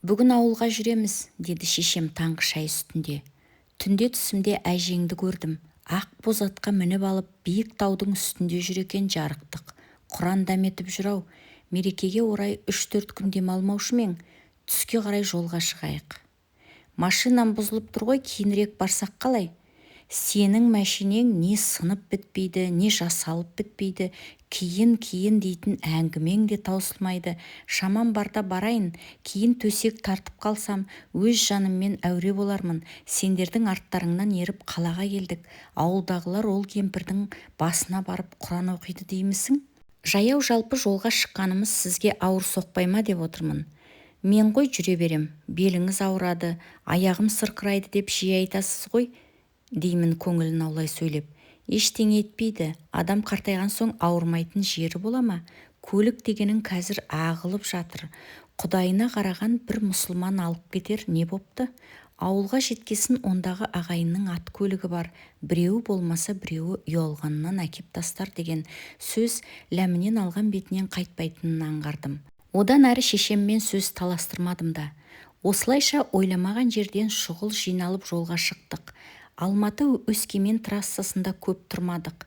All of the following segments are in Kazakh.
Бүгін ауылға жүреміз, деді шешем таңғы шай үстінде. Түнде түсімде әжеңді көрдім. Ақ боз атқа мініп алып, биік таудың үстінде жүр екен, жарықтық. Құран дәметіп жүр-ау. Мерекеге орай 3-4 күн демалмаушы ма ең? Түске қарай жолға шығайық. Машинам бұзылып тұр ғой, кейінірек барсақ қалай? Сенің мәшинең не сынып бітпейді, не жасалып бітпейді, кейін дейтін әңгімең де таусылмайды. Шамам барда барайын, кейін төсек тартып қалсам, өз жаныммен әуре болармын. Сендердің арттарыңнан еріп қалаға келдік. Ауылдағылар ол кемпірдің басына барып Құран оқиды деймісің? Жаяу жалпы жолға шыққанымыз сізге ауыр соқпай ма деп отырмын. Мен ғой жүре берем, беліңіз ауырады, аяғым сырқырайды деп жиі айтасыз ғой, деймін көңілін аулай сөйлеп. Ештеңе етпейді, адам қартайған соң ауырмайтын жері бола ма? Көлік дегенің қазір ағылып жатыр. Құдайына қараған бір мұсылман алып кетер, не бопты? Ауылға жеткесін ондағы ағайынның ат көлігі бар, біреуі болмаса біреуі ұялғанынан әкеп тастар деген сөз ләмінен алған бетінен қайтпайтынын аңғардым. Одан әрі шешеммен сөз таластырмадым да. Осылайша ойламаған жерден шұғыл жиналып жолға шықтық. Алматы-Өскемен трассасында көп тұрмадық.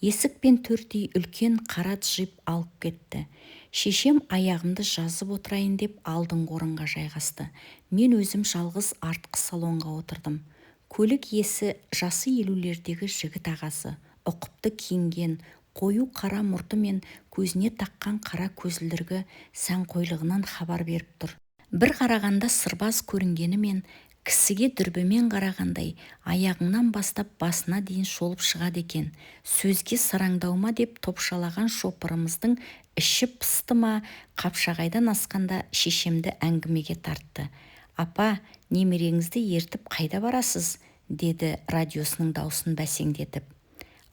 Есік пен төрт үй үлкен қара джип алып кетті. Шешем аяғымды жазып отырайын деп алдыңғы орынға жайғасты. Мен өзім жалғыз артқы салонға отырдым. Көлік иесі жасы 50-лердегі жігіт ағасы, ұқыпты киінген, қою қара мұрты мен көзіне таққан қара көзілдіргі сәнқойлығынан хабар беріп тұр. Бір қарағанда сырбаз көрінгенімен, кісіге дүрбімен қарағандай аяғыңнан бастап басына дейін шолып шығады екен. Сөзге сараңдаума деп топшалаған шопырымыздың іші пысты ма, қапшағайдан асқанда шешемді әңгімеге тартты. Апа, немереңізді ертіп қайда барасыз? Деді радиосының даусын бәсеңдетіп.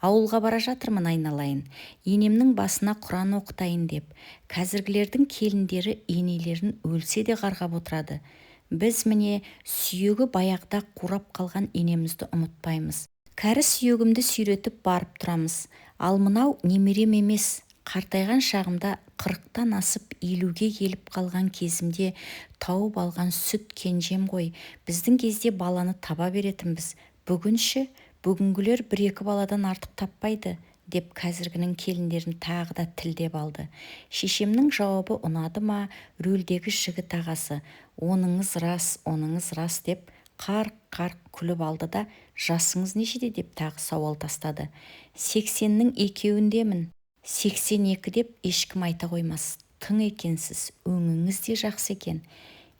Ауылға бара жатырмын, айналайын. Енемнің басына Құран оқытайын деп. Қазіргілердің келіндері енелерін өлсе де қарғап отырады. Біз міне сүйегі баяғыда қурап қалған енемізді ұмытпаймыз. Кәрі сүйегімді сүйретіп барып тұрамыз. Ал мынау немерем емес. Қартайған шағымда 40-тан асып 50-ге келіп қалған кезімде тауып алған сүт кенжем ғой. Біздің кезде баланы таба беретінбіз. Бүгінше бүгінгілер 1-2 баладан артық таппайды, деп қазіргінің келіндерін тағы да тілдеп алды. Шешемнің жауабы ұнады ма, рөлдегі жігіт ағасы, оныңыз рас деп қарқ-қарқ күліп алды да, жасыңыз нешеде деп тағы сауал тастады. 80-нің екеуіндемін. 82 деп ешкім айта қоймас. Тың екенсіз, өңіңіз де жақсы екен.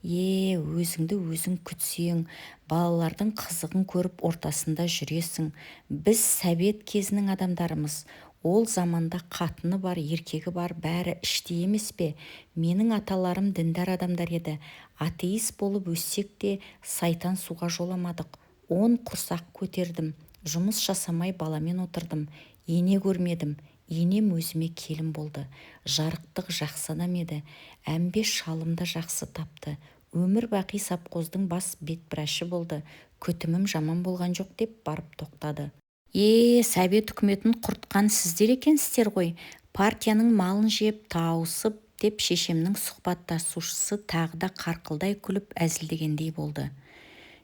Өзіңді өзің күтсең, балалардың қызығын көріп ортасында жүресің. Біз сәбет кезінің адамдарымыз. Ол заманда қатыны бар, еркегі бар, бәрі іште емес пе? Менің аталарым діндар адамдар еді. Атеист болып өссек те сайтан суға жоламадық. 10 құрсақ көтердім. Жұмыс жасамай баламен отырдым. Ене көрмедім. Енем өзіме келін болды. Жарықтық жақсы адам еді. Әмбе шалым да жақсы тапты. Өмір бақи сапқоздың бас бетбірәші болды. Күтімім жаман болған жоқ деп барып тоқтады. Совет үкіметін құртқан сіздер екенсіздер ғой. Партияның малын жеп, тауысып деп шешемнің сұхбаттасушысы тағы да қарқылдай күліп әзілдегендей болды.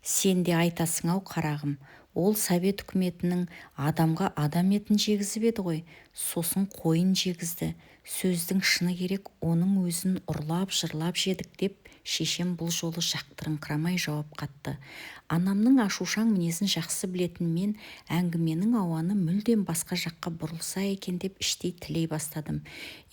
Сен де айтасың-ау, қарағым. Ол совет үкіметінің адамға адам етін жегізіп еді ғой. Сосын қойын жегізді. Сөздің шыны керек, оның өзін ұрлап жырлап жедік деп шешем бұл жолы жақтырыңқырамай жауап қатты. Анамның ашушаң мінезін жақсы білетін мен әңгіменің ауаны мүлдем басқа жаққа бұрылса екен деп іштей тілей бастадым.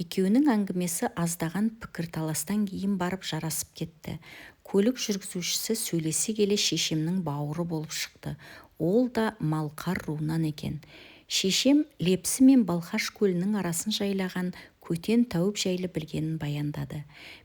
Екеуінің әңгімесі аздаған пікірталастан кейін барып жарасып кетті. Көлік жүргізушісі сөйлесе келе шешемнің бауыры болып шықты. Ол да Малқар руынан екен. Шешем Лепсі мен Балқаш көлінің арасын жайлаған көтен тәуіп жайлы білгенін баяндады.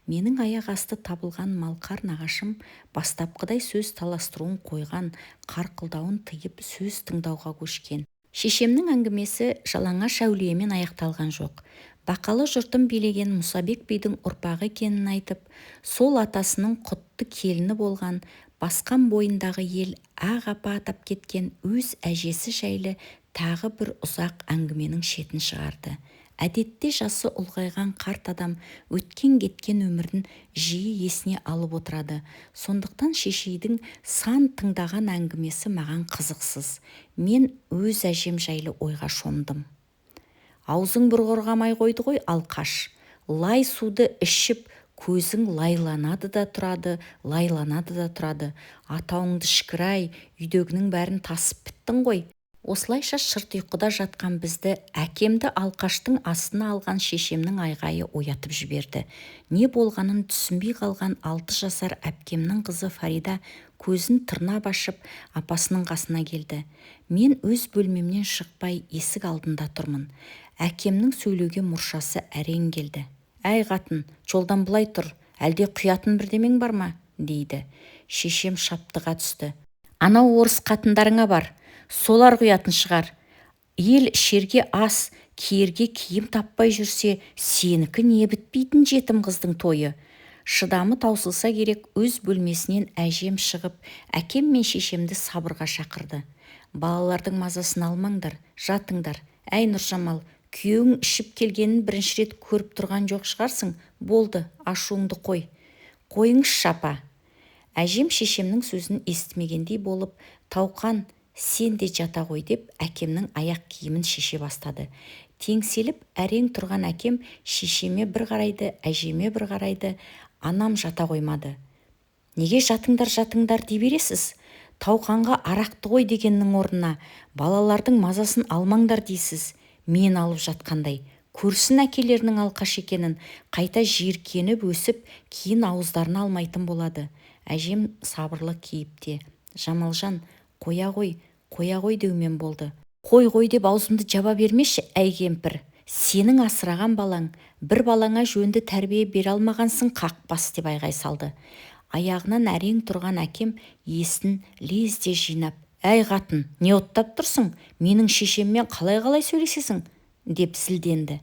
Менің аяқ асты табылған Малқар нағашым бастапқыдай сөз таластыруын қойған, қарқылдауын тыйып сөз тыңдауға көшкен. Шешемнің әңгімесі жалаңаш әулиемен аяқталған жоқ. Бақалы жұртын билеген Мұсабек бидің ұрпағы екенін айтып, сол атасының құтты келіні болған, басқан бойындағы ел ақ апа атап кеткен өз әжесі жайлы тағы бір ұзақ әңгіменің шетін шығарды. Әдетте жасы ұлғайған қарт адам өткен-кеткен өмірін жиі есіне алып отырады. Сондықтан шешейдің сан тыңдаған әңгімесі маған қызықсыз. Мен өз әжем жайлы ойға шомдым. Аузың бір қорғамай қойды ғой, алқаш. Лай суды ішіп, көзің лайланады да тұрады, лайланады да тұрады. Атауыңды шүкір-ай, үйдегінің бәрін тасып біттің ғой. Осылайша шырт ұйқыда жатқан бізді әкемді алқаштың астына алған шешемнің айғайы оятып жіберді. Не болғанын түсінбей қалған 6 жасар әпкемнің қызы Фарида көзін тырнап ашып апасының қасына келді. Мен өз бөлмемнен шықпай есік алдында тұрмын. Әкемнің сөйлеуге мұршасы әрең келді. «Әй қатын, жолдан былай тұр, әлде құятын бірдемең бар ма?» дейді. Шешем шаптыға түсті. «Анау орыс қатындарыңа бар, солар құятын шығар. Ел ішерге ас, киерге киім таппай жүрсе, сенікі не бітпейтін жетім қыздың тойы». Шыдамы таусылса керек, өз бөлмесінен әжем шығып, әкем мен шешемді сабырға шақырды. «Балалардың мазасын алмаңдар, жатыңдар. Әй Нұржамал, күйеуің ішіп келгенін бірінші рет көріп тұрған жоқ шығарсың. Болды, ашуыңды қой». «Қойыңызшы апа». Әжем шешемнің сөзін естімегендей болып, «Тауқан, сен де жата ғой» деп әкемнің аяқ киімін шеше бастады. Теңселіп әрең тұрған әкем шешеме бір қарайды, әжеме бір қарайды. Анам жата қоймады. «Неге жатыңдар, жатыңдар дей бересіз? Тауқанға арақты ғой дегеннің орнына балалардың мазасын алмаңдар дейсіз. Мен алып жатқандай. Көрсін әкелерінің алқаш екенін, қайта жиіркеніп өсіп, кейін ауыздарына алмайтын болады». Әжем сабырлы кейіпте: «Жамалжан, қоя ғой деумен болды». «Қой деп аузымды жаба бермеші, әй кемпір. Сенің асыраған балаң, бір балаңа жөнді тәрбие бере алмағансың, қақпас» деп айғай салды. Аяғынан әрең тұрған әкем есін лезде жинап: «Әй қатын, не оттап тұрсың? Менің шешеммен қалай сөйлесесің?» деп зілденді.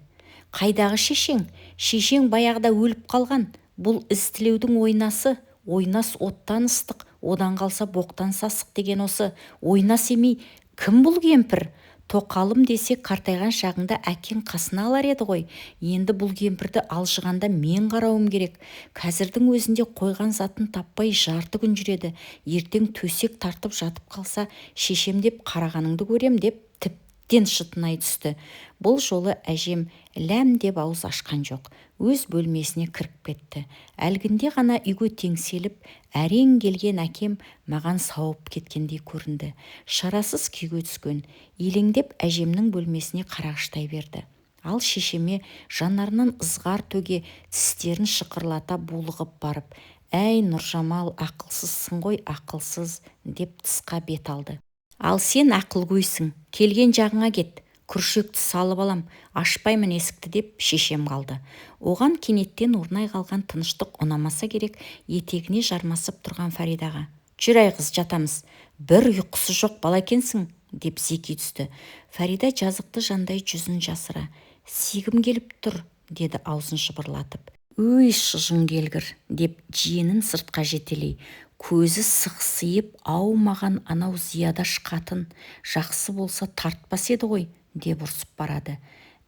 «Қайдағы шешең? Шешең баяғыда өліп қалған. Бұл із тілеудің ойнасы. Ойнас оттан ыстық, одан қалса боқтан сасық деген осы. Ойнас емей, кім бұл кемпір?» Тоқалым десе қартайған шағыңда әкең қасына алар еді ғой. Енді бұл кемпірді алжығанда мен қарауым керек. Қазірдің өзінде қойған затын таппай жарты күн жүреді. Ертең төсек тартып жатып қалса, шешем деп қарағаныңды көрем деп тіптен шытынай түсті. Бұл жолы әжем ләм деп ауыз ашқан жоқ. Өз бөлмесіне кіріп кетті. Әлгінде ғана үйге теңселіп, әрең келген әкем маған сауып кеткендей көрінді. Шарасыз күйге түскен, елеңдеп әжемнің бөлмесіне қарағыштай берді. Ал шешеме жанарынан ызғар төге, тістерін шықырлата булығып барып: «Әй Нұржамал, ақылсызсың ғой, ақылсыз» деп тысқа бет алды. «Ал сен ақыл көйсің, келген жағыңа кет. Күршекті салып алам, ашпаймын есікті» деп шешем қалды. Оған кенеттен орнай қалған тыныштық ұнамаса керек, етегіне жармасып тұрған Фаридаға: «Жүр ай қыз, жатамыз. Бір ұйқысы жоқ бала екенсің» деп зеки түсті. Фарида жазықты жандай жүзін жасыра: «Сигім келіп тұр» деді аузын шыбырлатып. «Өй шыжың келгір» деп жиенін сыртқа жетелей. Көзі сықсиып: «Ау, маған анау зиядаш қатын жақсы болса тартпас еді ғой» деп ұрсып барады.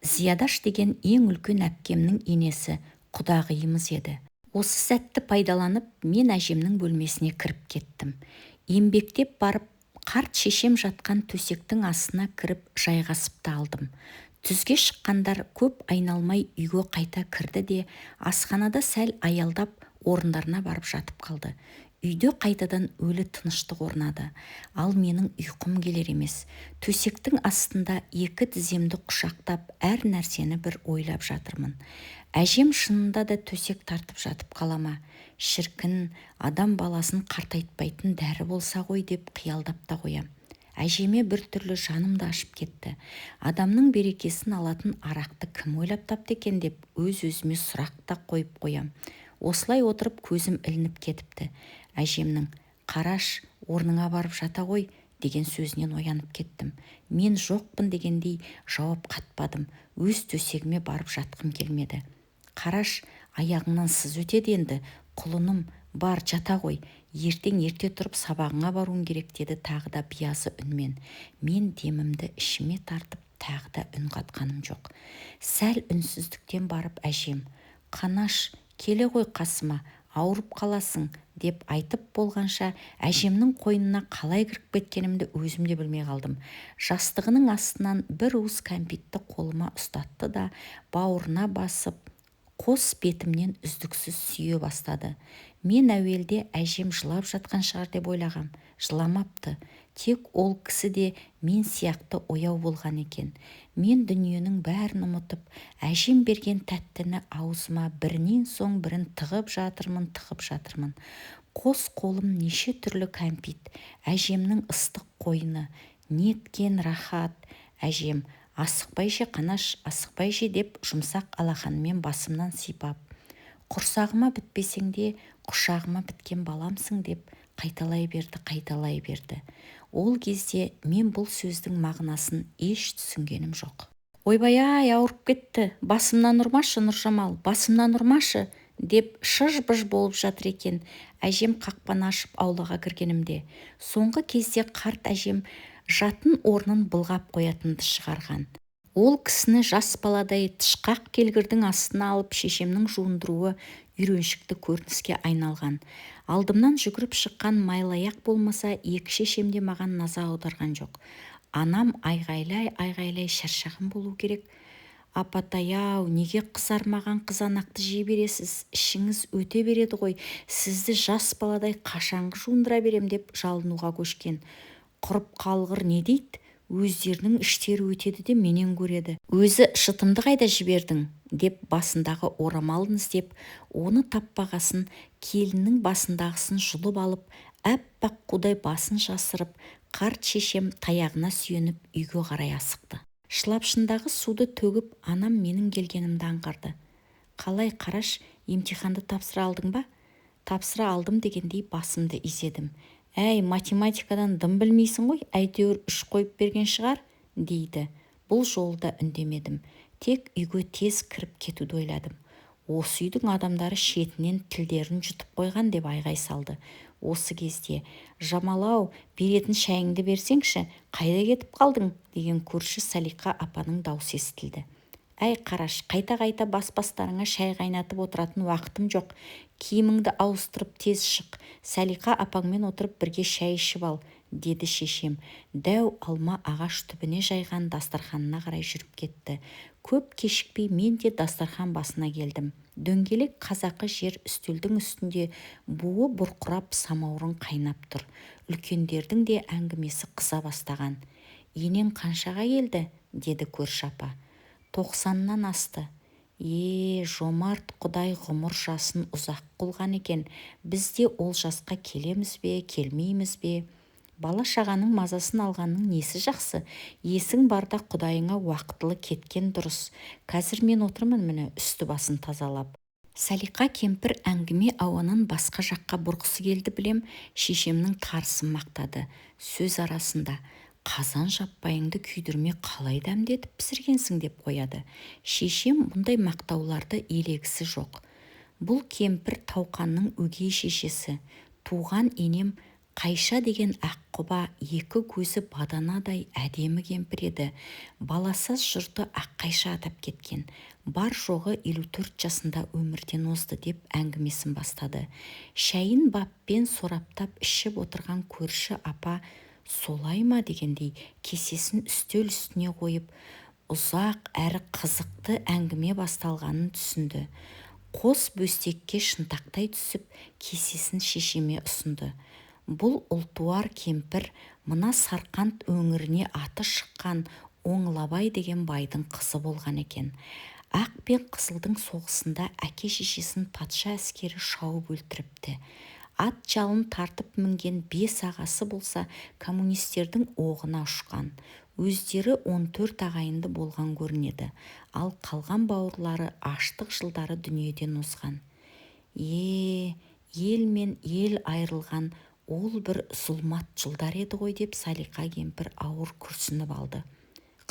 Зиядаш деген ең үлкен әпкемнің енесі, құдағиымыз еді. Осы сәтті пайдаланып, мен әжемнің бөлмесіне кіріп кеттім. Еңбектеп барып, қарт шешем жатқан төсектің астына кіріп жайғасып алдым. Түзге шыққандар көп айналмай үйге қайта кірді де, асханада сәл аялдап орындарына барып жатып қалды. Үйде қайтадан өлі тыныштық орнады. Ал менің ұйқым келер емес. Төсектің астында екі тіземді құшақтап, әр нәрсені бір ойлап жатырмын. Әжем шынында да төсек тартып жатып қалама. Шіркін, адам баласын қартайтпайтын дәрі болса ғой деп қиялдап та қоям. Әжеме бір түрлі жаным да ашып кетті. Адамның берекесін алатын арақты кім ойлап тапты екен деп өз-өзіме сұрақ та қойып қоям. Осылай отырып көзім ілініп кетіпті. Әжемнің «Қараш, орныңа барып жата ғой» деген сөзінен оянып кеттім. Мен жоқпын дегендей жауап қатпадым. Өз төсегіме барып жатқым келмеді. «Қараш, аяғыңнан сыз өтеді енді. Құлыным, бар жата ғой. Ертең ерте тұрып сабағыңа баруың керек» деді тағы да биязы үнмен. Мен демімді ішіме тартып тағы да үн қатқаным жоқ. Сәл үнсіздіктен барып әжем, «Қанаш, келе ғой қасыма, ауырып қаласың», деп айтып болғанша әжемнің қойнына қалай кіріп кеткенімді өзім де білмей қалдым. Жастығының астынан бір уыс кәмпитті қолыма ұстатты да бауырына басып, қос бетімнен үздіксіз сүйе бастады. Мен әуелде әжем жылап жатқан шығар деп ойлағам. Жыламапты. Тек ол кісі де мен сияқты ояу болған екен. Мен дүниенің бәрін ұмытып, әжем берген тәттіні аузыма бірінен соң бірін тығып жатырмын. Қос қолым неше түрлі кәмпит, әжемнің ыстық қойны, неткен рахат. Әжем, «Асықпай же, Қанаш, асықпай же», деп жұмсақ алақанымен басымнан сипап, «Құрсағыма бітпесең де құшағыма біткен баламсың», деп қайталай берді. Ол кезде мен бұл сөздің мағынасын еш түсінгенім жоқ. «Ойбай-ай, ауырып кетті, басымнан ұрмашы, Нұржамал, басымнан ұрмашы», деп шыж-быж болып жатыр екен. Әжем қақпаны ашып аулаға кіргенімде. Соңғы кезде қарт әжем жатын орнын былғап қоятынды шығарған. Ол кісіні жас баладай тышқақ келгірдің астына алып шешемнің жуындыруы үйреншікті көрініске айналған. Алдымнан жүгіріп шыққан майлаяқ болмаса, екі шешем де маған назар аударған жоқ. Анам айғайлай шаршаған болу керек. «Апатай-ау, неге қызармаған қызанақты жей бересіз? Ішіңіз өте береді ғой. Сізді жас баладай қашанғы жуындыра берем», деп жалынуға көшкен. «Құрып қалғыр не дейді? Өздерінің іштері өтеді де менен көреді. Өзі шытымды қайда жібердің?» деп басындағы орамалын іздеп, оны таппағасын келіннің басындағысын жұлып алып, әппақ қудай басын жасырып, қарт шешем таяғына сүйеніп үйге қарай асықты. Шылапшындағы суды төгіп, анам менің келгенімді аңғарды. «Қалай, Қараш, емтиханды тапсыра алдың ба?» «Тапсыра алдым» дегендей басымды изедім. «Әй, математикадан дым білмейсің ғой, әйтеуір 3 қойып берген шығар», дейді. Бұл жолы да үндемедім. Тек үйге тез кіріп кетуді ойладым. «Осы үйдің адамдары шетінен тілдерін жұтып қойған», деп айғай салды. Осы кезде «Жамал-ау, беретін шайыңды берсеңші, қайда кетіп қалдың?» деген көрші Салиқа апаның даусы естілді. «Әй, Қараш, қайта бас-бастарыңа шай қайнатып отыратын уақытым жоқ. Киіміңді ауыстырып тез шық. Салиқа апаңмен отырып бірге шай ішіп ал», деді шешем. Дәу алма ағаш түбіне жайған дастарханына қарай жүріп кетті. Көп кешікпей мен де дастархан басына келдім. Дөңгелек қазақы жер үстелдің үстінде буы бұрқырап самаурын қайнап тұр. Үлкендердің де әңгімесі қыза бастаған. «Енең қаншаға келді?» деді көрші апа. «90-нан асты». Жомарт Құдай ғұмыр жасын ұзақ қылған екен. Біз де ол жасқа келеміз бе, келмейміз бе? Бала шағаның мазасын алғанның несі жақсы? Есің барда Құдайыңа уақытылы кеткен дұрыс. Қазір мен отырмын міне үсті басын тазалап. Салиқа кемпір әңгіме ауанын басқа жаққа бұрғысы келді білем, шешемнің тарысын мақтады. Сөз арасында «Қазан жаппайыңды күйдірме қалай дәмдетіп пісіргенсің?» деп қояды. Шешем мұндай мақтауларды елегісі жоқ. Бұл кемпір Тауқанның өгей шешесі. Туған енем Қайша деген аққұба, екі көзі баданадай әдемі кемпір еді. Баласыз жұрты Аққайша атап кеткен. Бар жоғы 54 жасында өмірден озды деп әңгімесін бастады. Шәйін баппен сораптап ішіп отырған көрші апа «Солай ма?» дегендей кесесін үстел үстіне қойып, ұзақ әрі қызықты әңгіме басталғанын түсінді. Қос бөстекке шынтақтай түсіп, кесесін шешеме ұсынды. Бұл ұлтуар кемпір мына Сарқант өңіріне аты шыққан Оңлабай деген байдың қызы болған екен. Ақ пен қызылдың соғысында әке шешесін патша әскері шауып өлтіріпті. Ат жалын тартып мінген 5 ағасы болса коммунистердің оғына ұшқан. Өздері 14 ағайынды болған көрінеді. Ал қалған бауырлары аштық жылдары дүниеден озған. Ел мен ел айырылған ол бір зұлмат жылдар еді ғой деп Салиқа кемпір ауыр күрсініп алды.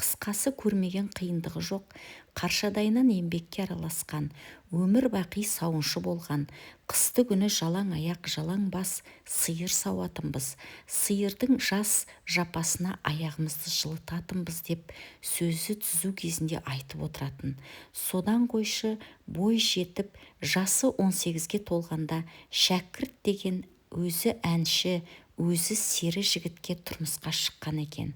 қысқасы көрмеген қиындығы жоқ, қаршадайынан еңбекке араласқан, өмір бақи сауыншы болған, қысты күні жалаң аяқ, жалаң бас сиыр сауатынбыз, сиырдың жас жапасына аяғымызды жылытатынбыз деп сөзі түзу кезінде айтып отыратын. Содан қойшы бой жетіп, жасы 18-ге толғанда шәкірт деген өзі әнші, өзі сері жігітке тұрмысқа шыққан екен.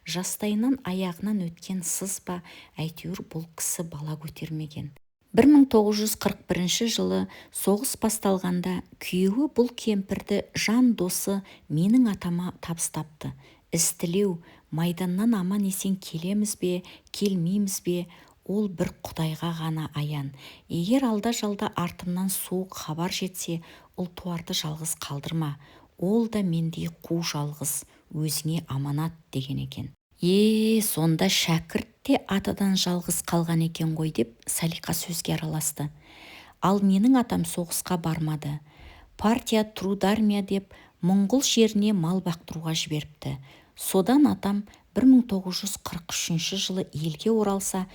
Жастайынан аяғынан өткен сыз ба, әйтеуір бұл кісі бала көтермеген. 1941 жылы соғыс басталғанда күйеуі бұл кемпірді жан досы менің атама табыстапты. Істілеу, майданнан аман есен келеміз бе, келмейміз бе, ол бір Құдайға ғана аян. Егер алда-жалда артымнан суық хабар жетсе, ұлтуарды жалғыз қалдырма. Ол да мендей қу жалғыз, өзіңе аманат деген екен. Сонда шәкірт те атадан жалғыз қалған екен ғой деп Салиқа сөзге араласты. Ал менің атам соғысқа бармады. Партия трудармия деп Моңғол жеріне мал бақтыруға жіберіпті. Содан атам 1943 жылы елге оралса,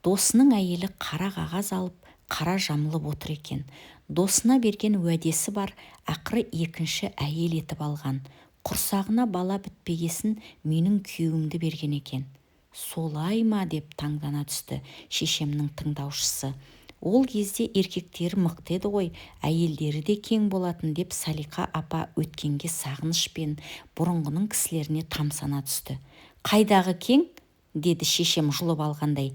досының әйелі қара қағаз алып, қара жамылып отыр екен. Досына берген уәдесі бар, ақыры екінші әйел етіп алған. Құрсағына бала бітпегесін менің күйеуімді берген екен. Солай ма деп таңдана түсті шешемнің тыңдаушысы. Ол кезде еркектері мықты еді ғой, әйелдері де кең болатын деп Салиқа апа өткенге сағынышпен бұрынғының кісілеріне тамсана түсті. Қайдағы кең? Деді шешем жұлып алғандай.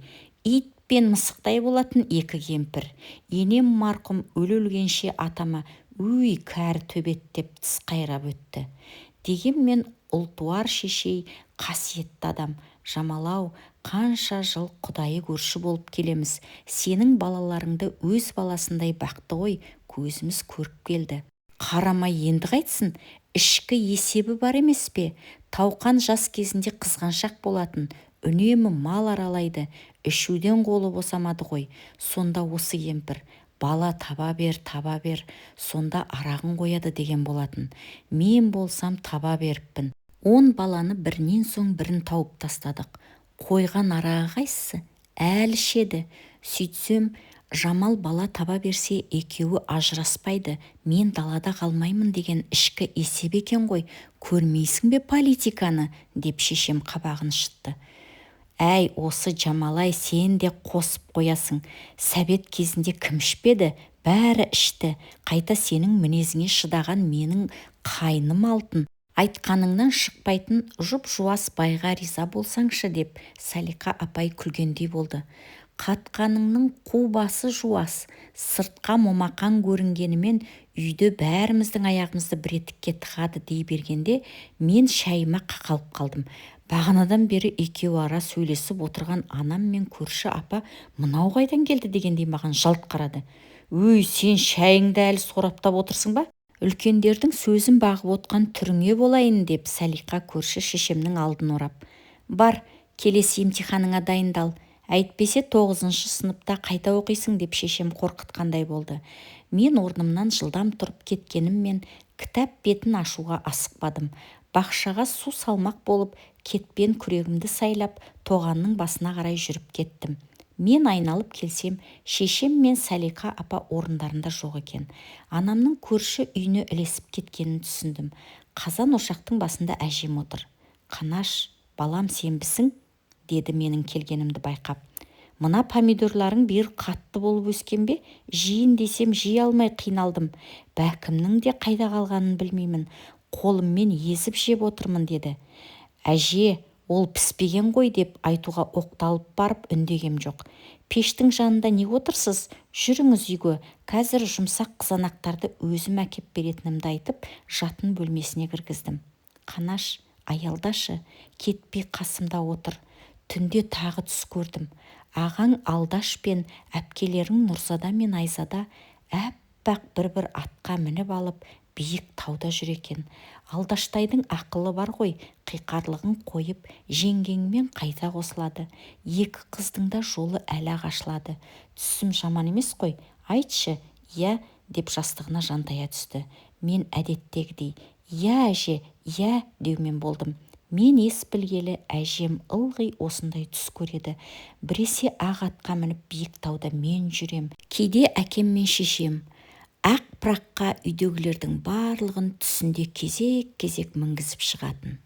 Ит пен мысықтай болатын екі кемпір. Енем марқұм өлгенше атама өй кәрі төбет деп тіс қайрап өтті. Дегенмен ұлтуар шешей қасиетті адам. Жамалау, қанша жыл құдайы көрші болып келеміз. Сенің балаларыңды өз баласындай бақты ғой, көзіміз көріп келді. Қарамай енді қайтсын, ішкі есебі бар емес пе? Тауқан жас кезінде қызғаншақ болатын, үнемі мал аралайды, ішуден қолы босамады ғой. Сонда осы кемпір, бала таба бер, сонда арағын қояды деген болатын. Мен болсам таба беріппін. 10 баланы бірінен соң бірін тауып тастадық. Қойған арағы қайсысы? Әлі ішеді. Сөйтсем, Жамал бала таба берсе екеуі ажыраспайды, мен далада қалмаймын деген ішкі есеп екен ғой. Көрмейсің бе политиканы? Деп шешем қабағын шытты. Әй, осы Жамалай, сен де қосып қоясың. Сәбет кезінде кім ішпеді? Бәрі ішті. Қайта сенің мінезіңе шыдаған менің қайным алтын. Айтқаныңнан шықпайтын жұп-жуас байға риза болсаңшы деп Салиқа апай күлгендей болды. Қатқаныңның қу басы жуас, сыртқа момақан көрінгенімен үйде бәріміздің аяғымызды бір етікке тығады дей бергенде мен шайыма қақалып қалдым. Бағанадан бері екеуі ара сөйлесіп отырған анам мен көрші апа мынау қайдан келді дегендей маған жалт қарады. Өй, сен шайыңды әлі сораптап отырсың ба? Үлкендердің сөзін бағып отқан түріңе болайын деп Салиқа көрші шешемнің алдын орап. Бар, келесі емтиханыңа дайындал. Әйтпесе 9-шы сыныпта қайта оқисың деп шешем қорқытқандай болды. Мен орнымнан жылдам тұрып кеткеніммен кітап бетін ашуға асықпадым. Бақшаға су салмақ болып, кетпен күрегімді сайлап, тоғанның басына қарай жүріп кеттім. Мен айналып келсем, шешем мен Салиқа апа орындарында жоқ екен. Анамның көрші үйіне ілесіп кеткенін түсіндім. Қазан ошақтың басында әжем отыр. Қанаш, балам сенбісің? Деді менің келгенімді байқап. Мына помидорларың бер қатты болып өскен бе? Жиын десем жей алмай қиналдым. Бәкімнің де қайда қалғанын білмеймін. Қолыммен езіп жеп отырмын деді. Әже, ол піспеген ғой деп айтуға оқталып барып үндегем жоқ. Пештің жанында не отырсыз? Жүріңіз үйге. Қазір жұмсақ қызанақтарды өзім әкеп беретінімді айтып, жатын бөлмесіне кіргіздім. Қанаш, аялдашы, кетпей қасымда отыр. Түнде тағы түс көрдім. Ағаң Алдаш пен әпкелерің Нұрзада мен Айзада әппақ бір атқа мініп алып, биік тауда жүр екен. Алдаштайдың ақылы бар ғой, қиқарлығын қойып, жеңгеңмен қайта қосылады. Екі қыздың да жолы әлі ашылады. Түсім жаман емес қой, айтшы, иә, деп жастығына жантая түсті. Мен әдеттегідей, иә әже, иә деумен болдым. Мен ес білгелі әжем ылғи осындай түс көреді. Біресе ақ атқа мініп биік тауда мен жүрем. Кейде әкем мен шешем ақ пыраққа үйдегілердің барлығын түсінде кезек-кезек мінгізіп шығатын.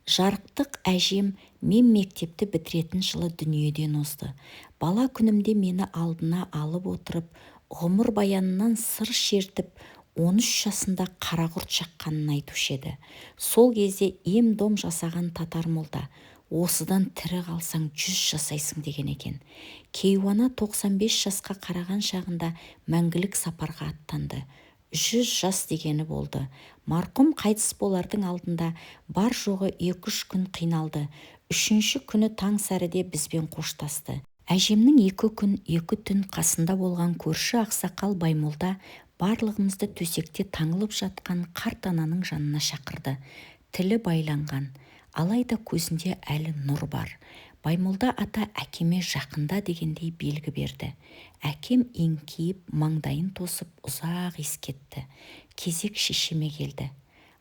Жарықтық әжем мен мектепті бітіретін жылы дүниеден озды. Бала күнімде мені алдына алып отырып, ғұмыр баянынан сыр шертіп, 13 жасында қара құрт шаққанын айтушы еді. Сол кезде ем-дом жасаған татар молда, осыдан тірі қалсаң 100 жасайсың деген екен. Кейуана 95 жасқа қараған шағында мәңгілік сапарға аттанды. 100 жас дегені болды. Марқұм қайтыс болардың алдында бар жоғы 2-3 күн қиналды. 3-ші күні таң сәріде бізбен қоштасты. Әжемнің 2 күн 2 түн қасында болған көрші ақсақал Баймолда барлығымызды төсекте таңылып жатқан қарт ананың жанына шақырды. Тілі байланған, алайда көзінде әлі нұр бар. Баймолда ата әкеме жақында дегендей белгі берді. Әкем еңкейіп, маңдайын тосып ұзақ ескетті. Кезек шешеме келді.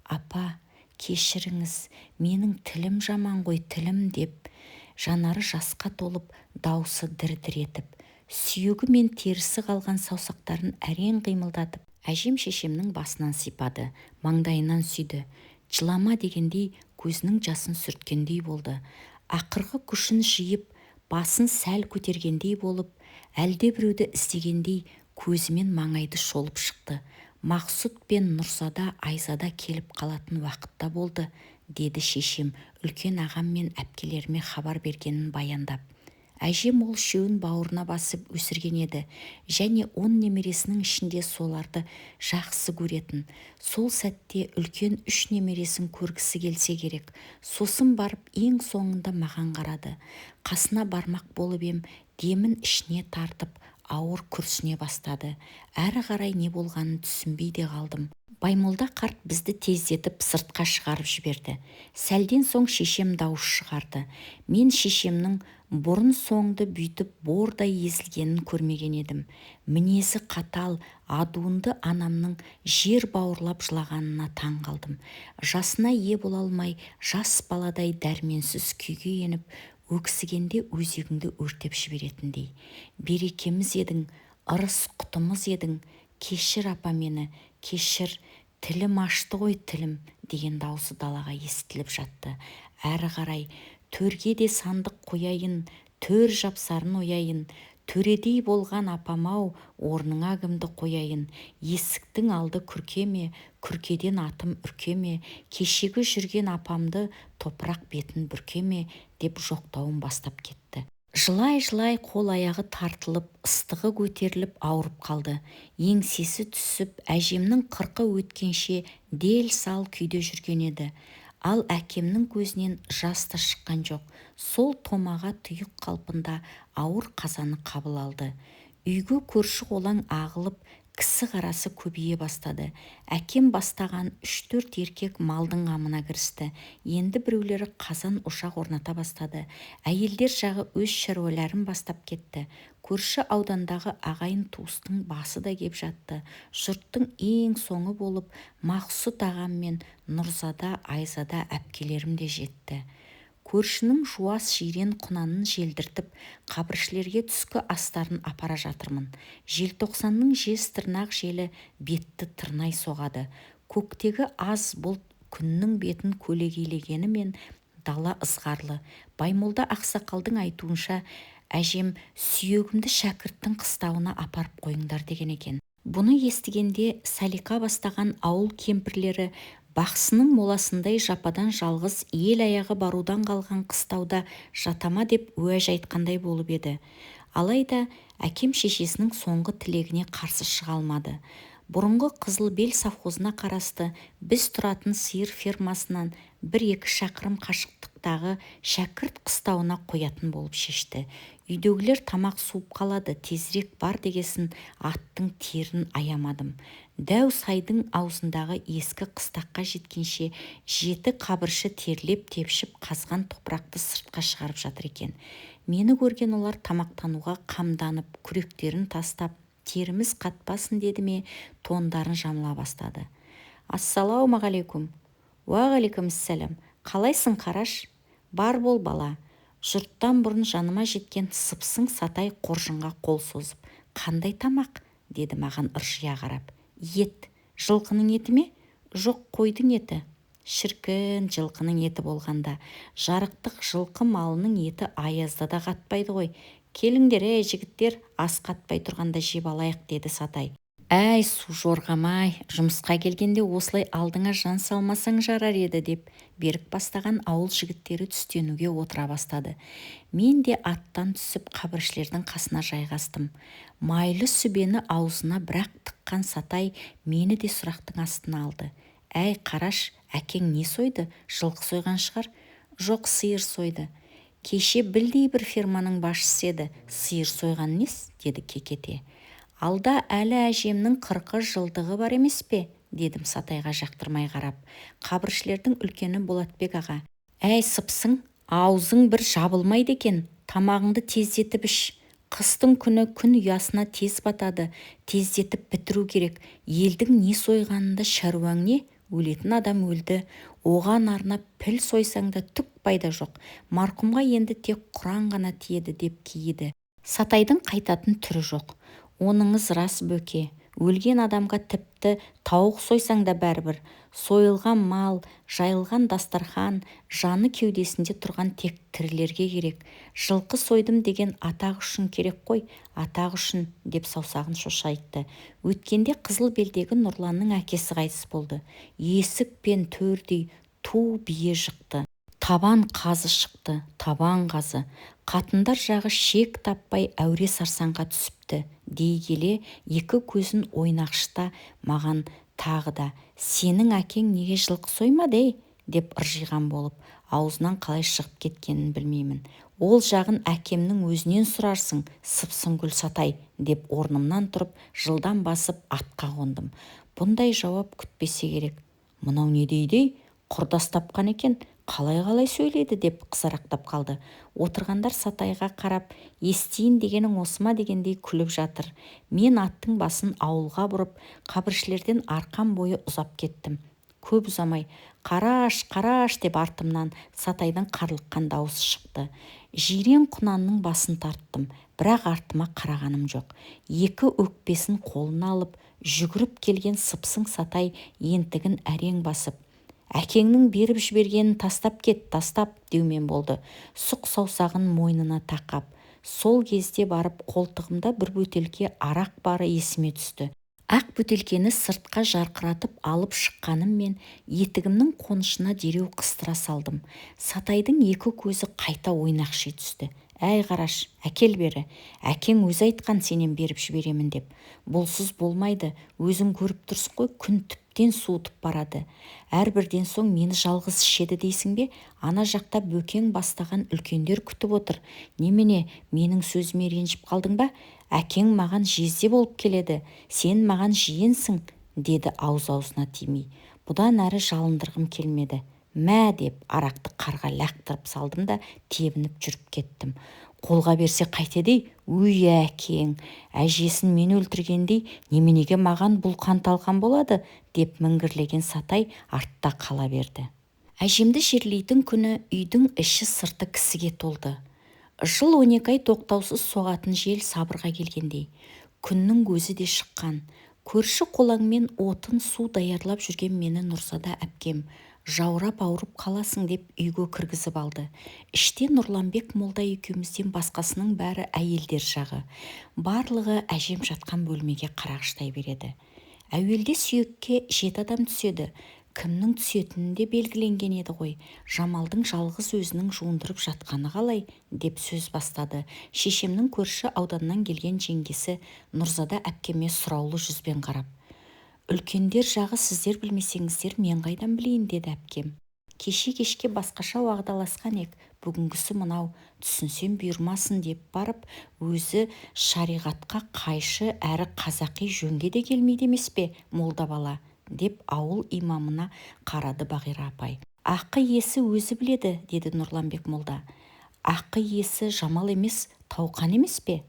Апа, кешіріңіз, менің тілім жаман ғой, тілім деп. Жанары жасқа толып, даусы дір-дір етіп, сүйегі мен терісі қалған саусақтарын әрең қимылдатып, әжем шешемнің басынан сипады, маңдайынан сүйді. Жылама дегендей көзінің жасын сүрткендей болды. Ақырғы күшін жиып, басын сәл көтергендей болып, әлде біреуді іздегендей көзімен маңайды шолып шықты. Мақсұт пен Нұрзада, Айзада келіп қалатын уақытта болды, деді шешем, үлкен ағам мен әпкелеріме хабар бергенін баяндап. Әжем ол үшеуін бауырына басып өсірген еді, және 10 немересінің ішінде соларды жақсы көретін. Сол сәтте үлкен 3 немересін көргісі келсе керек. Сосын барып ең соңында маған қарады. Қасына бармақ болып ем, демін ішіне тартып, ауыр күрсіне бастады. Әрі қарай не болғанын түсінбей де қалдым. Баймолда қарт бізді тездетіп сыртқа шығарып жіберді. Сәлден соң шешем дауыс шығарды. Мен шешемнің бұрын соңды бүйтіп бордай езілгенін көрмеген едім. Мінезі қатал, адуынды анамның жер бауырлап жылағанына таң қалдым. Жасына ие бола алмай, жас баладай дәрменсіз күйге еніп, өксігенде өзегіңді өртеп жіберетіндей. Берекеміз едің, ырыс құтымыз едің, кешір апа мені, кешір, тілім ашты ғой тілім, деген даусы далаға естіліп жатты. Әрі қарай, төрге де сандық қояйын, төр жапсарын ояйын, төредей болған апам-ау, орныңа кімді қояйын, есіктің алды күркеме, күркеден атым үркеме, кешегі жүрген апамды топырақ бетін бүркеме, деп жоқтауын бастап кетті. Жылай-жылай қол-аяғы тартылып, ыстығы көтеріліп ауырып қалды. Еңсесі түсіп, әжемнің 40 өткенше дел-сал күйде жүрген еді. Ал әкемнің көзінен жас та шыққан жоқ. Сол томаға тұйық қалпында ауыр қазаны қабыл алды. Үйге көрші қолаң ағылып, кісі қарасы көбейе бастады. Әкем бастаған 3-4 еркек малдың қамына кірісті. Енді біреулері қазан ошақ орната бастады. Әйелдер жағы өз шаруаларын бастап кетті. Көрші аудандағы ағайын туыстың басы да кеп жатты. Жұрттың ең соңы болып Мақсұт ағам мен Нұрзада, Айзада әпкелерім де жетті. Көршінің жуас жирен құнанын желдіртіп, қабіршілерге түскі астарын апара жатырмын. Желтоқсанның жез тырнақ желі бетті тырнай соғады. Көктегі аз бұлт күннің бетін көлегейлегенімен дала ызғарлы. Баймолда ақсақалдың айтуынша, әжем сүйегімді шәкірттің қыстауына апарып қойыңдар деген екен. Бұны естігенде Салика бастаған ауыл кемпірлері бақсының моласындай жападан жалғыз ел аяғы барудан қалған қыстауда жатама деп уәж айтқандай болып еді. Алайда әкем шешесінің соңғы тілегіне қарсы шыға алмады. Бұрынғы Қызылбел совхозына қарасты біз тұратын сиыр фермасынан 1-2 шақырым қашықтықтағы шәкірт қыстауына қоятын болып шешті. Үйдегілер тамақ суып қалады, тезірек бар дегесін аттың терін аямадым. Дәу сайдың аузындағы ескі қыстаққа жеткенше 7 қабыршы терлеп тепшіп қазған топырақты сыртқа шығарып жатыр екен. Мені көрген олар тамақтануға қамданып, күректерін тастап, теріміз қатпасын деді ме, тондарын жамыла бастады. Ассалаумағалейкум. Уағалейкумассалам. Қалайсың, Қараш? Бар бол, бала. Жұрттан бұрын жаныма жеткен сыпсың Сатай қоржынға қол созып. Қандай тамақ? Деді маған ыржия қарап. Ет. Жылқының еті ме? Жоқ, қойдың еті. Шіркін, жылқының еті болғанда. Жарықтық жылқы малының еті аязда да қатпайды ғой. Келіңдер, жігіттер, ас қатпай тұрғанда жеп алайық, деді Сатай. Әй, су жорғамай, жұмысқа келгенде осылай алдыңа жан салмасаң жарар еді, деп берік бастаған ауыл жігіттері түстенуге отыра бастады. Мен де аттан түсіп қабіршілердің қасына жайғастым. Майлы сүбені аузына бірақ тыққан Сатай мені де сұрақтың астына алды. Әй, Қараш, әкең не сойды? Жылқы сойған шығар? Жоқ, сиыр сойды. Кеше білдей бір ферманың басшысы еді. Сиыр сойған нес? Деді кекете. Алда әлі әжемнің 40 жылдығы бар емес пе? Дедім Сатайға жақтырмай қарап. Қабіршілердің үлкені Болатбек аға. Әй, сыпсың, аузың бір жабылмайды екен. Тамағыңды тездетіп іш. Қыстың күні күн ұясына тез батады. Тездетіп бітіру керек. Елдің не сойғанында шаруаң не? Өлетін адам өлді. Оған арнап піл сойсаң да түк пайда жоқ. Марқұмға енді тек Құран ғана тиеді, деп кейіді. Сатайдың қайтатын түрі жоқ. Оныңыз рас, бөке. Өлген адамға тіпті тауық сойсаң да бәрібір. Сойылған мал, жайылған дастархан, жаны кеудесінде тұрған тек тірілерге керек. Жылқы сойдым деген атақ үшін керек қой, атақ үшін, деп саусағын шошайтты. Өткенде қызыл белдегі Нұрланның әкесі қайтыс болды. Есік пен төрдей ту бие жықты. Табан қазы шықты, табан қазы. Қатындар жағы шек таппай әуре сарсаңға түсіпті. Дей келе екі көзін ойнақшыта маған тағы да: сенің әкең неге жылқы соймады, деп ыржиған болып, аузынан қалай шығып кеткенін білмеймін. Ол жағын әкемнің өзінен сұрарсың, сыпсың Гүл Сатай, деп орнымнан тұрып жылдам басып атқа қондым. Бұндай жауап күтпесе керек. Мынау не дейді? Құрдас тапқан екен, қалай сөйлейді, деп қызарақтап қалды. Отырғандар Сатайға қарап, естиін дегенің осы ма дегендей күліп жатыр. Мен аттың басын ауылға бұрып, қабіршілерден арқан бойы ұзап кеттім. Көп ұзамай, Қараш, Қараш, деп артымнан Сатайдың қарлыққан дауысы шықты. Жирен құнанның басын тарттым, бірақ артыма қарағаным жоқ. Екі өкпесін қолына алып, жүгіріп келген сыпсың Сатай ентігін әрең басып: әкеңнің беріп жібергенін тастап кет, тастап, деумен болды. Сұқ саусағын мойнына тақап. Сол кезде барып қолтығымда бір бөтелке арақ бары есіме түсті. Ақ бөтелкені сыртқа жарқыратып алып шыққаныммен етігімнің қонышына дереу қыстыра салдым. Сатайдың екі көзі қайта ойнақши түсті. Әй, Қараш, әкел бері. Әкең өзі айтқан сенен беріп жіберемін деп. Бұлсыз болмайды, өзің көріп тұрсың ғой, күн тіптен суытып барады. Әрбірден соң мені жалғыз ішеді дейсің бе? Ана жақта бөкең бастаған үлкендер күтіп отыр. Немене, менің сөзіме ренжіп қалдың ба? Әкең маған жезде болып келеді, сен маған жиенсің, деді аузына тимей. Бұдан әрі жалындырғым келмеді. Мә, деп арақты қарға лақтырып салдым да тебініп жүріп кеттім. Қолға берсе қайтеді? Өй, әкең, әжесін мен өлтіргендей неменеге маған бұл қан талқан болады, деп міңгірлеген Сатай артта қала берді. Әжемді жерлейтін күні үйдің іші сырты кісіге толды. Жыл 12 ай тоқтаусыз соғатын жел сабырға келгендей. Күннің көзі де шыққан. Көрші қолаңмен отын су даярлап жүрген мені Нұрзада әпкем жаурап ауырып қаласың деп үйге кіргізіп алды. Іште Нұрланбек молда екеумізден басқасының бәрі әйелдер жағы. Барлығы әжем жатқан бөлмеге қарағыштай береді. Әуелде сүйекке 7 адам түседі. Кімнің түсетіні де белгіленген еді ғой. Жамалдың жалғыз өзінің жуындырып жатқаны қалай, деп сөз бастады. Шешемнің көрші ауданнан келген жеңгесі Нұрзада әпкеме сұраулы жүзбен қарап: үлкендер жағы сіздер білмесеңіздер мен қайдан білейін, деді әпкем. Кеше-кешке басқаша уағдаласқан ек, бүгінгісі мынау, түсінсем бұйырмасын деп барып, өзі шариғатқа қайшы әрі қазақи жөнге де келмейді емес пе, молда бала, деп ауыл имамына қарады Бағира апай. Ақы иесі өзі біледі, деді Нұрланбек молда. Ақы иесі Жамал емес, Тауқан емес пе?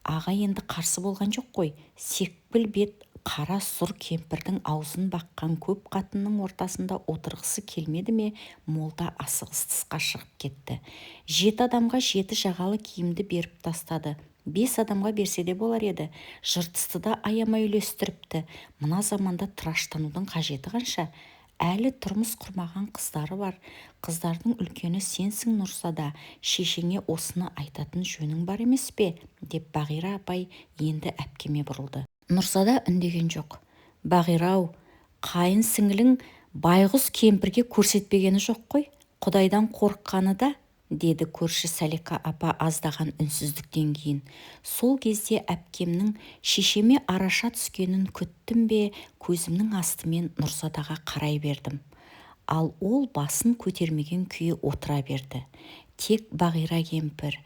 Аға енді қарсы болған жоқ қой. Секпіл бет қара сұр кемпірдің аузын баққан көп қатынның ортасында отырғысы келмеді ме, молда асығыс тысқа шығып кетті. 7 адамға 7 жағалы киімді беріп тастады. 5 адамға берсе де болар еді. Жыртысты да аямай үлестіріпті. Мына заманда тыраштанудың қажеті қанша? Әлі тұрмыс құрмаған қыздары бар. Қыздардың үлкені сенсің Нұрсада, шешеңе осыны айтатын жөнің бар емес пе? Деп Бағира апай енді әпкеме бұрылды. Нұрсада үндеген жоқ. Бағира-ау, қайын сіңілің байғұс кемпірге көрсетпегені жоқ қой. Құдайдан қорыққаны да, деді көрші Салика апа аздаған үнсіздіктен кейін. Сол кезде әпкемнің шешеме араша түскенін күттім бе, көзімнің астымен Нұрсадаға қарай бердім. Ал ол басын көтермеген күйі отыра берді. Тек Бағира кемпір,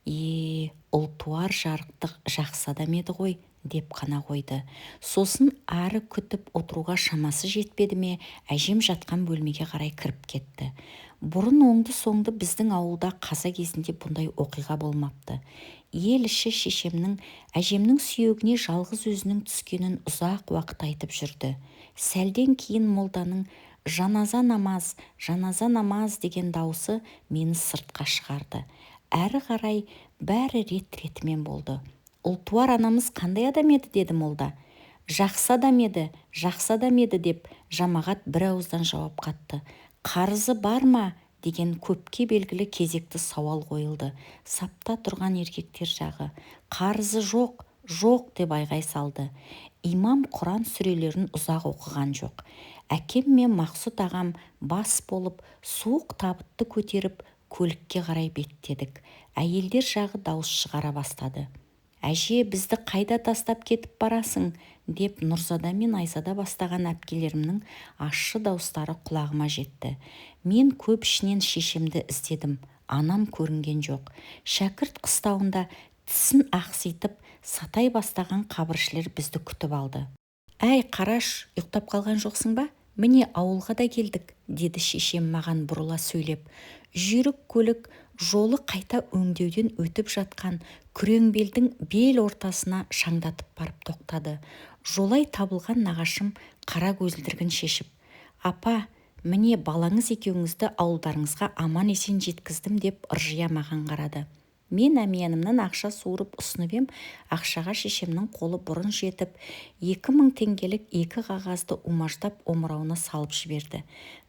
ұлтуар жарықтық жақсы адам еді ғой, деп қана қойды. Сосын ары күтіп отыруға шамасы жетпеді ме, әжем жатқан бөлмеге қарай кіріп кетті. Бұрын оңды-соңды біздің ауылда қаза кезінде бұндай оқиға болмапты. Ел іші шешемнің әжемнің сүйегіне жалғыз өзінің түскенін ұзақ уақыт айтып жүрді. Сәлден кейін молданың жаназа намаз деген даусы мені сыртқа шығарды. Әрі қарай бәрі рет-ретімен болды. Ұлтуар анамыз қандай адам еді, деді молда. Жақсы адам еді деп жамағат бір ауыздан жауап қатты. Қарызы бар ма? Деген көпке белгілі кезекті сауал қойылды. Сапта тұрған еркектер жағы қарызы жоқ деп айғай салды. Имам Құран сүрелерін ұзақ оқыған жоқ. Әкем мен Мақсұт ағам бас болып суық табытты көтеріп көлікке қарай беттедік. Әйелдер жағы дауыс шығара бастады. Әже, бізді қайда тастап кетіп барасың? Деп Нұрзада мен Айзада бастаған әпкелерімнің ащы дауыстары құлағыма жетті. Мен көп ішінен шешемді іздедім. Анам көрінген жоқ. Шәкірт қыстауында тісін ақситып сатай бастаған қабіршілер бізді күтіп алды. Әй, Қараш, ұйықтап қалған жоқсың ба? Міне ауылға да келдік, деді шешем маған бұрыла сөйлеп. Жүйрік көлік жолы қайта өңдеуден өтіп жатқан күреңбелдің бел ортасына шаңдатып барып тоқтады. Жолай табылған нағашым қара көзілдірігін шешіп, апа, міне балаңыз екеуіңізді ауылдарыңызға аман есен жеткіздім деп ыржия маған қарады. Мен әмиянымнан ақша суырып ұсынып ем, ақшаға шешемнің қолы бұрын жетіп, 2000 теңгелік 2 қағазды умаждап омырауына салып жіберді.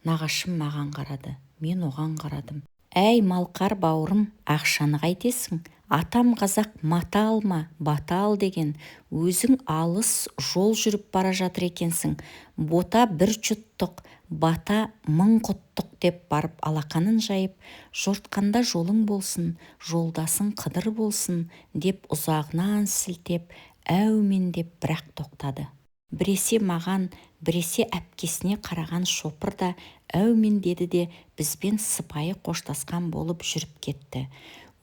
Нағашым маған қарады, мен оған қарадым. Әй, малқар бауырым, ақшаны қайтесің? Атам қазақ мата алма, бата ал деген. Өзің алыс жол жүріп бара жатыр екенсің. Бота бір жұттық, бата 1000 құттық деп барып алақанын жайып, жортқанда жолың болсын, жолдасың қыдыр болсын, деп ұзағынан сілтеп, әумен деп бірақ тоқтады. Біресе маған, біресе әпкесіне қараған шопыр да әумен деді де бізбен сыпайы қоштасқан болып жүріп кетті.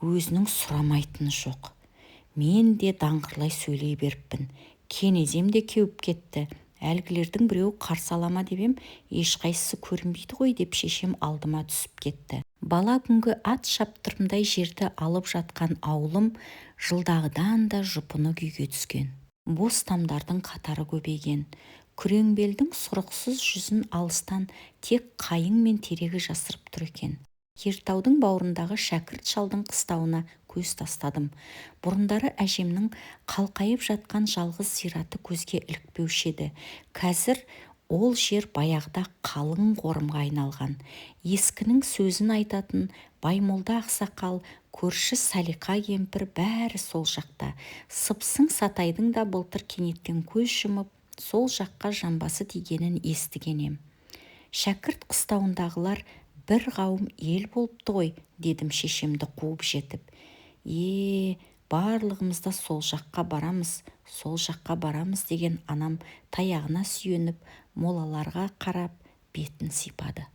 Өзінің сұрамайтыны жоқ. Мен де даңғырлай сөйлей беріппін. Кенезем де кеуіп кетті. Әлгілердің біреу қарсы алама депем, ешқайсысы көрінбейді ғой деп шешем алдыма түсіп кетті. Бала күнгі ат шаптырымдай жерді алып жатқан ауылым жылдағыдан да жұпыны күйге түскен. Бос тамдардың қатары көбейген. Күреңбелдің сұрықсыз жүзін алыстан тек қайың мен терегі жасырып тұр екен. Ертаудың бауырындағы шәкірт шалдың қыстауына көз тастадым. Бұрындары әжемнің қалқайып жатқан жалғыз зираты көзге ілікпеуші еді. Қазір ол жер баяғыда қалың қорымға айналған. Ескінің сөзін айтатын Баймолда ақсақал, көрші Салика кемпір бәрі сол жақта. Сыпсың Сатайдың да былтыр кенеттен көз жұмып, сол жаққа жамбасы тигенін естіген ем. Шәкірт қыстауындағылар бір қауым ел болыпты ғой, дедім шешемді қуып жетіп. Барлығымыз да сол жаққа барамыз деген анам таяғына сүйеніп молаларға қарап бетін сипады.